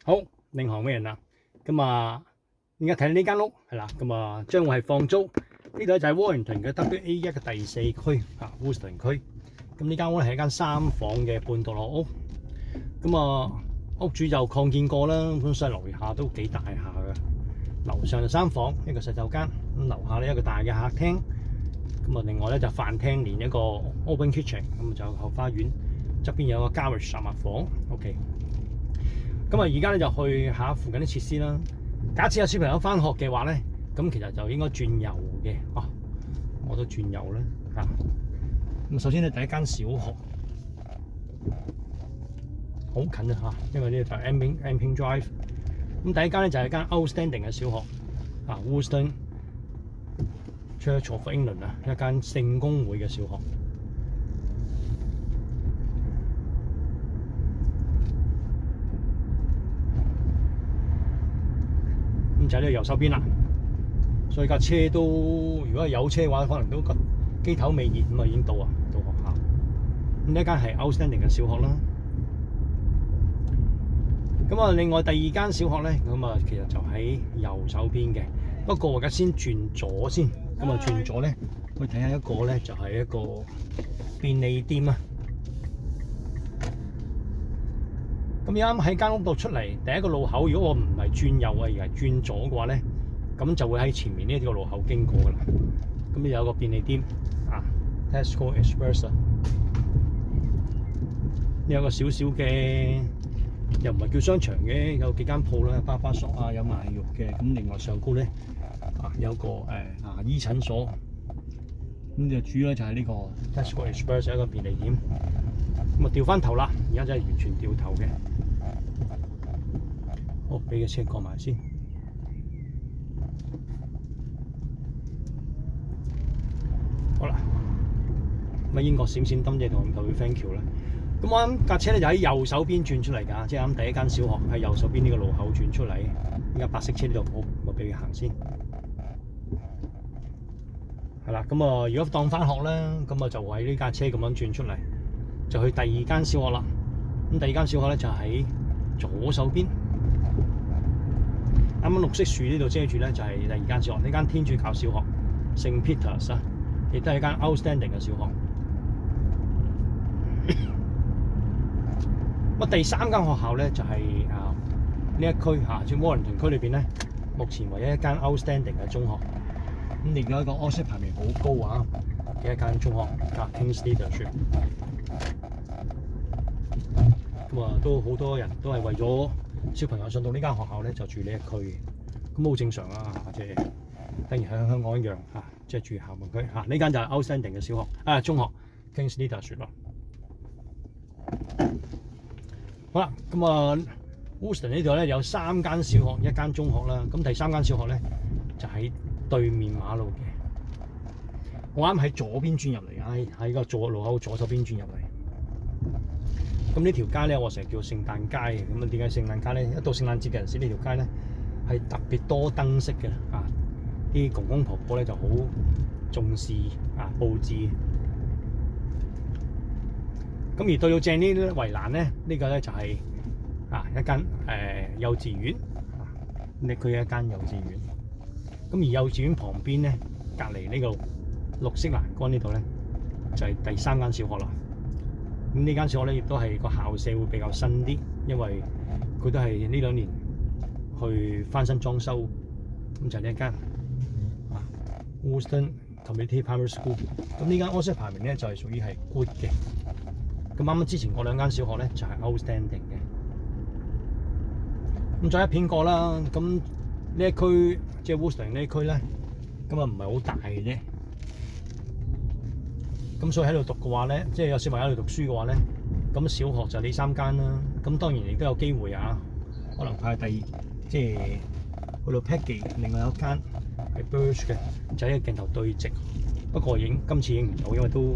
好，領航咩人啦？咁啊，而家睇呢間屋係啦，咁啊將會係放租。呢度就係 Warrington 嘅 WA1 嘅第4區啊 ，Woolston 區。咁呢間屋咧係一間3房嘅半獨立屋。咁啊，屋主就擴建過啦，咁所以樓下都幾大下嘅。樓上就3房，一個洗手間，咁樓下咧一個大嘅客廳。咁啊，另外咧就飯廳連一個 open kitchen，咁就後花園側邊有個 garage 雜物房。OK。咁啊，而家咧就去下附近啲設施啦。假設有小朋友翻學嘅話咧，咁其實就應該轉右嘅。哦，我都轉右啦。啊，咁首先咧第一間小學，好近啊嚇，因為呢度就 Amping Drive。咁第一間咧就係間 outstanding 嘅小學，啊 Woolston Church of England 啊，一間聖公會嘅小學。就喺呢個右手邊啦，所以架車都如果係有車嘅話，可能都個機頭未熱咁啊已經到學校。咁呢一間係 outstanding 嘅小學啦。咁啊，另外第二間小學咧，咁啊其實就喺右手邊嘅。不過我而家先轉左先，咁啊轉左咧，去睇下一個咧就係一個便利店啊。咁啱喺間屋度出嚟，第一個路口，如果我唔係轉右啊，而係轉左嘅話咧，咁就會喺前面呢個路口經過噶啦。咁呢有個便利店啊 ，Tesco Express 啊，呢有個少少嘅，又唔係叫商場嘅，有幾間鋪啦，巴索啊，有賣肉嘅。咁另外上高咧啊，有個牙醫診所。咁就主要就係呢個 Tesco Express 一個便利店。咁啊掉翻頭啦，而家真係完全掉頭嘅。好，俾個車過埋先。好啦，咁啊英國閃閃燈即係同佢 thank you 啦。咁我啱架車咧就喺右手邊轉出嚟㗎，即係啱第一間小學喺右手邊呢個路口轉出嚟。而家白色車呢度好，我俾佢行先。係啦，咁啊如果當翻學啦，咁啊就喺呢架車咁樣轉出嚟，就去第二間小學啦。咁第二間小學咧就喺左手邊。啱啱綠色樹呢度遮住咧，就係第二間小學，呢間天主教小學聖 Peters 啊，亦都係間 outstanding 嘅小學。咁第三間學校咧就係呢一區嚇，即係 Warrington 區裏邊咧，目前唯一一間 outstanding 嘅中學。咁另外一個 OSCE 排名好高啊嘅一間中學叫 King's Leadership。咁啊，都好多人都係為咗小朋友上到呢間學校咧，就住呢一區嘅，咁好正常啦嚇，即係等於喺香港一樣嚇，即係住校門區嚇。呢間就係 outstanding 嘅小學中學 King's Leadership 啦。好啦，咁啊 Woolston 呢度咧有3間小學，一間中學啦。咁第3間小學咧就喺對面馬路嘅。我啱喺左邊轉入嚟，喺個左路口左手邊轉入嚟。咁呢條街咧，我成日叫聖誕街嘅。咁啊，點解聖誕街咧？一到聖誕節嘅陣時，呢條街咧係特別多燈飾嘅啊！啲公公婆婆咧就好重視佈置。咁而對到正呢啲圍欄咧，呢個咧就係一間幼稚園啊，呢佢一間幼稚園。咁而幼稚園旁邊咧，隔離呢個綠色欄杆呢度咧，就係第3間小學啦。咁呢間小學咧，亦都係個校舍會比較新啲，因為佢都係呢2年去翻新裝修。咁就係呢一間Woolston Community Primary School。咁呢間 OSCE 排名咧就係屬於係 good 嘅。咁啱啱之前嗰2間小學咧就係 outstanding 嘅。咁再一片過啦。咁呢一區即係 Woolston 呢一區咧，咁啊唔係好大嘅啫。咁所以喺度讀嘅話咧，即係有小朋友喺度讀書嘅話咧，咁小學就呢3間啦。咁當然亦都有機會可能派即係去到 Peggy， 另外有一間係 Birch 嘅，就喺個鏡頭對直。不過今次影唔到，因為都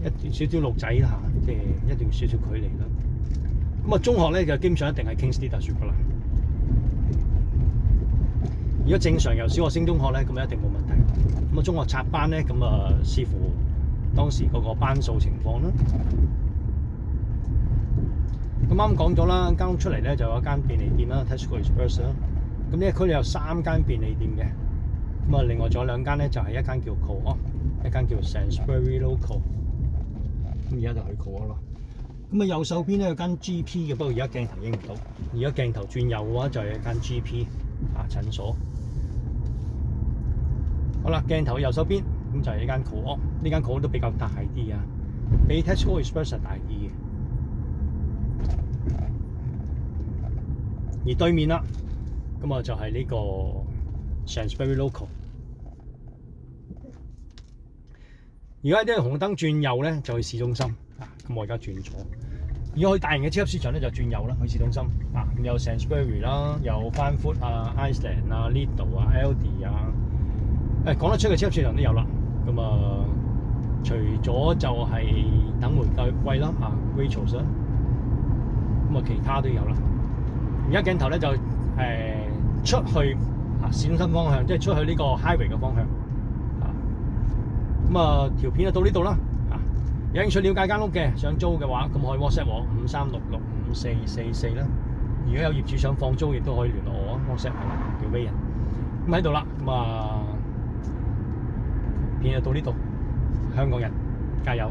一段少少路仔啦，即係一段少少距離啦。咁啊，中學咧就基本上一定係 King's Leadership 噶啦。如果正常由小學升中學咧，咁一定冇問題。咁啊，中學插班咧，咁啊視乎當時嗰個班數情況啦。咁啱講咗啦，間屋出嚟咧就有一間便利店啦 ，Tesco Express 啦。咁呢一區咧有3間便利店嘅，咁啊另外仲有2間咧就係一間叫 Co-op， 一間叫 Sainsbury Local。咁而家就去 Co-op 咯。咁啊右手邊咧有間 GP 嘅，不過而家鏡頭影唔到。而家鏡頭轉右嘅話就係一間 GP 診所。好啦，鏡頭右手邊咁就係一間 Co-op， 呢間 Co-op 都比較大啲啊，比 Tesco Express 大啲嘅。而對面啦，咁啊就係呢個 Sainsbury Local。而家啲紅燈轉右咧，就去市中心啊。咁我而家轉左。如果去大型嘅超級市場咧，就轉右啦，去市中心啊。咁有 Sainsbury 啦，有 Farmfood 啊、Iceland 啊、Lidl 啊、Aldi 啊，講得出嘅超級市場都有啦。咁啊，除咗就係等玫瑰啦啊 Rachel's 啦，咁啊其他都有啦。而家鏡頭咧就出去市中心方向，即係出去呢個 highway 嘅方向啊。咁啊條片就到呢度啦。有興趣了解間屋嘅，想租嘅話，咁可以 WhatsApp 我53665444啦。如果有業主想放租，亦都可以聯絡我啊。WhatsApp 叫 Ray。咁喺度啦，咁啊片就到呢度，香港人加油！